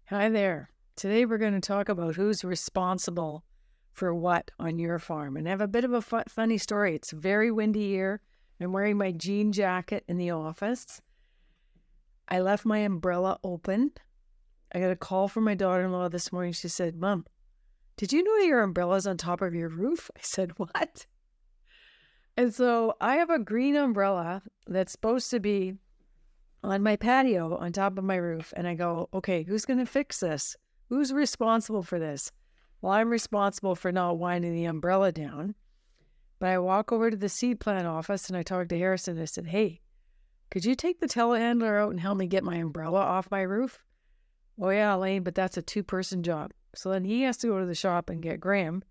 Hi there. Today we're going to talk about who's responsible for what on your farm. And I have a bit of a funny story. It's a very windy here. I'm wearing my jean jacket in the office. I left my umbrella open. I got a call from my daughter-in-law this morning. She said, "Mom, did you know your umbrella's on top of your roof?" I said, "What?" And so I have a green umbrella that's supposed to be on my patio on top of my roof. And I go, okay, who's going to fix this? Who's responsible for this? Well, I'm responsible for not winding the umbrella down. But I walk over to the seed plant office and I talk to Harrison. I said, "Hey, could you take the telehandler out and help me get my umbrella off my roof?" "Oh yeah, Elaine, but that's a two-person job." So then he has to go to the shop and get Graham.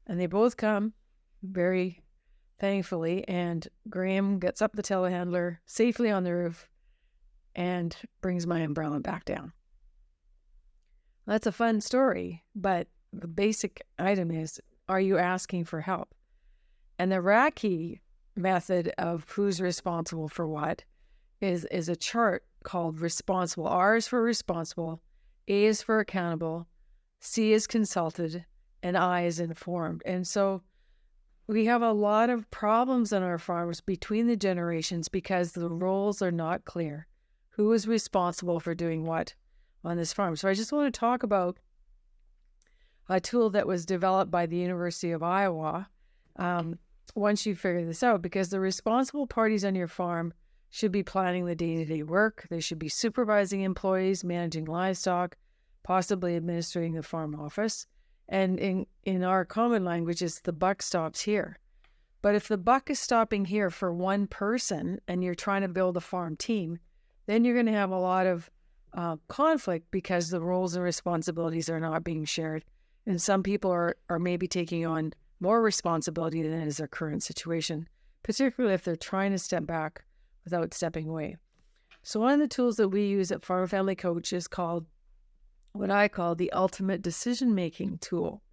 And they both come, very thankfully. And Graham gets up the telehandler safely on the roof and brings my umbrella back down. That's a fun story, but the basic item is, are you asking for help? And the Raki method of who's responsible for what is a chart called responsible. R is for responsible, A is for accountable, C is consulted, and I is informed. And so we have a lot of problems on our farms between the generations because the roles are not clear. Who is responsible for doing what on this farm? So I just want to talk about a tool that was developed by the University of Iowa. Once you figure this out, because the responsible parties on your farm should be planning the day-to-day work. They should be supervising employees, managing livestock, possibly administering the farm office. And in our common language, it's the buck stops here. But if the buck is stopping here for one person and you're trying to build a farm team, then you're going to have a lot of conflict because the roles and responsibilities are not being shared. And some people are maybe taking on more responsibility than is their current situation, particularly if they're trying to step back without stepping away. So one of the tools that we use at Farm Family Coach is called what I call the ultimate decision-making tool.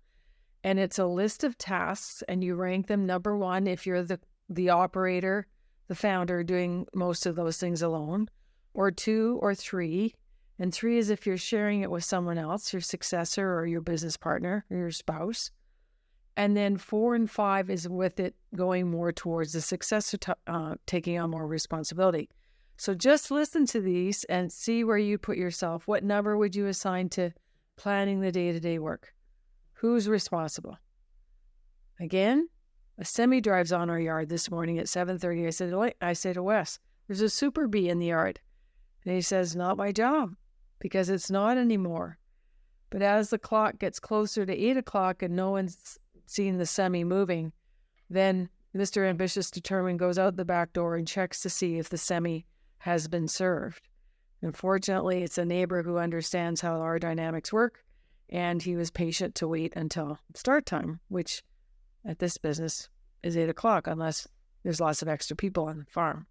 And it's a list of tasks, and you rank them number one if you're the operator, the founder, doing most of those things alone, or two or three. And three is if you're sharing it with someone else, your successor or your business partner or your spouse. And then 4 and 5 is with it going more towards the successor taking on more responsibility. So just listen to these and see where you put yourself. What number would you assign to planning the day-to-day work? Who's responsible? Again, a semi drives on our yard this morning at 7:30. I said to Wes, "There's a super bee in the yard." And he says, "Not my job," because it's not anymore. But as the clock gets closer to 8 o'clock and no one's seen the semi moving, then Mr. Ambitious Determined goes out the back door and checks to see if the semi has been served. Unfortunately, it's a neighbor who understands how our dynamics work, and he was patient to wait until start time, which at this business is 8 o'clock, unless there's lots of extra people on the farm.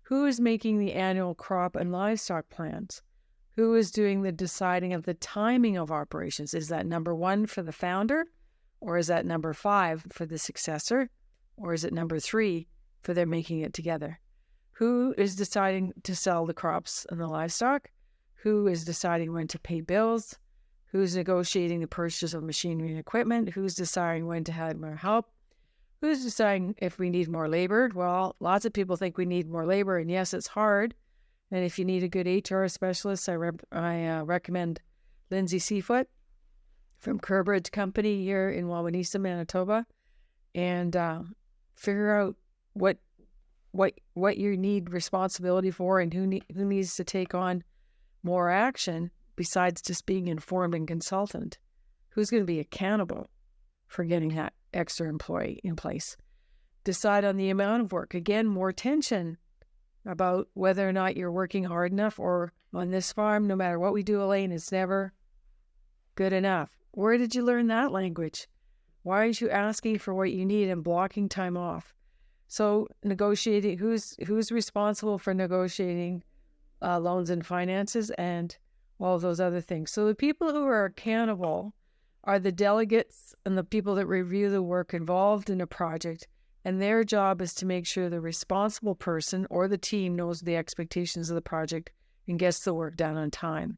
Who is making the annual crop and livestock plans? Who is doing the deciding of the timing of operations? Is that number 1 for the founder? Or is that number 5 for the successor? Or is it number 3 for them making it together? Who is deciding to sell the crops and the livestock? Who is deciding when to pay bills? Who's negotiating the purchase of machinery and equipment? Who's deciding when to have more help? Who's deciding if we need more labor? Well, lots of people think we need more labor, and yes, it's hard. And if you need a good HR specialist, I recommend Lindsay Seafoot from Curbridge Company here in Wawanesa, Manitoba, and figure out what you need responsibility for and who needs to take on more action besides just being informed and consultant. Who's going to be accountable for getting that extra employee in place? Decide on the amount of work. Again, more tension about whether or not you're working hard enough, or on this farm, no matter what we do, Elaine, it's never good enough. Where did you learn that language? Why aren't you asking for what you need and blocking time off? So negotiating, who's responsible for negotiating loans and finances and all of those other things. So the people who are accountable are the delegates and the people that review the work involved in a project, and their job is to make sure the responsible person or the team knows the expectations of the project and gets the work done on time.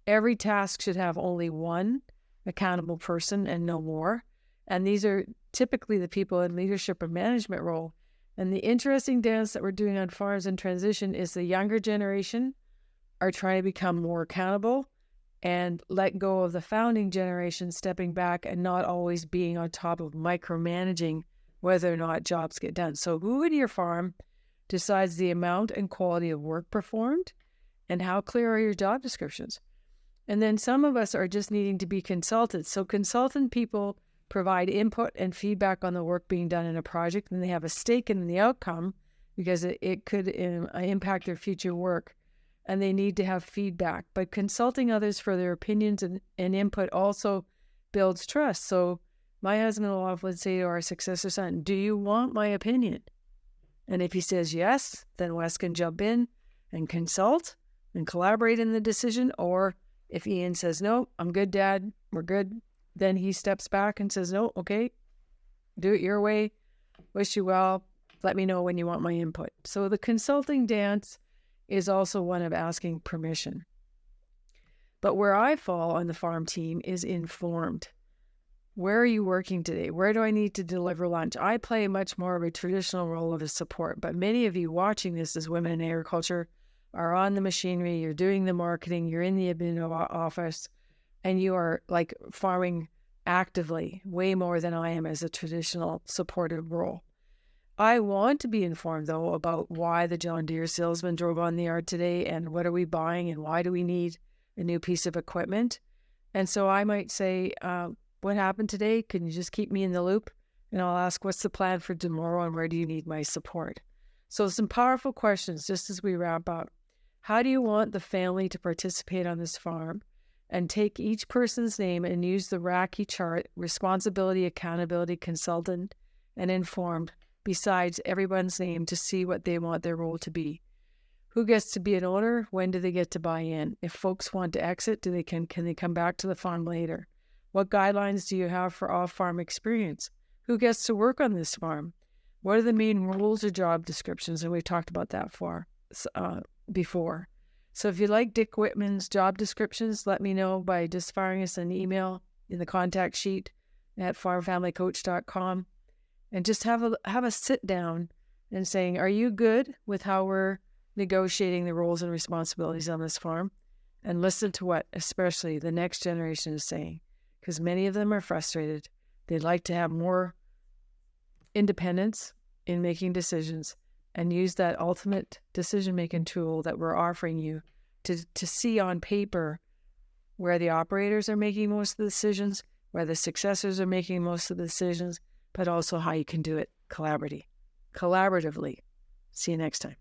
Every task should have only one accountable person and no more. And these are typically the people in leadership or management role. And the interesting dance that we're doing on farms in transition is the younger generation are trying to become more accountable and let go of the founding generation, stepping back and not always being on top of micromanaging whether or not jobs get done. So who in your farm decides the amount and quality of work performed, and how clear are your job descriptions? And then some of us are just needing to be consulted. So consultant people provide input and feedback on the work being done in a project, and they have a stake in the outcome because it could impact their future work, and they need to have feedback. But consulting others for their opinions and input also builds trust. So my husband will often say to our successor son, do you want my opinion? And if he says yes, then Wes can jump in and consult and collaborate in the decision. Or if Ian says, no, I'm good, Dad, we're good, then he steps back and says, no, okay, do it your way. Wish you well. Let me know when you want my input. So the consulting dance is also one of asking permission. But where I fall on the farm team is informed. Where are you working today? Where do I need to deliver lunch? I play much more of a traditional role of a support, but many of you watching this as women in agriculture are on the machinery, you're doing the marketing, you're in the admin office, and you are like farming actively way more than I am as a traditional supportive role. I want to be informed, though, about why the John Deere salesman drove on the yard today and what are we buying and why do we need a new piece of equipment. And so I might say, what happened today? Can you just keep me in the loop? And I'll ask, what's the plan for tomorrow and where do you need my support? So some powerful questions just as we wrap up. How do you want the family to participate on this farm? And take each person's name and use the RACI chart, responsibility, accountability, consultant, and informed, besides everyone's name to see what they want their role to be. Who gets to be an owner? When do they get to buy in? If folks want to exit, can they come back to the farm later? What guidelines do you have for off-farm experience? Who gets to work on this farm? What are the main roles or job descriptions? And we've talked about that before. So if you like Dick Whitman's job descriptions, let me know by just firing us an email in the contact sheet at farmfamilycoach.com. And just have a sit down and saying, are you good with how we're negotiating the roles and responsibilities on this farm? And listen to what especially the next generation is saying, because many of them are frustrated. They'd like to have more independence in making decisions and use that ultimate decision-making tool that we're offering you to see on paper where the operators are making most of the decisions, where the successors are making most of the decisions, but also how you can do it collaboratively. See you next time.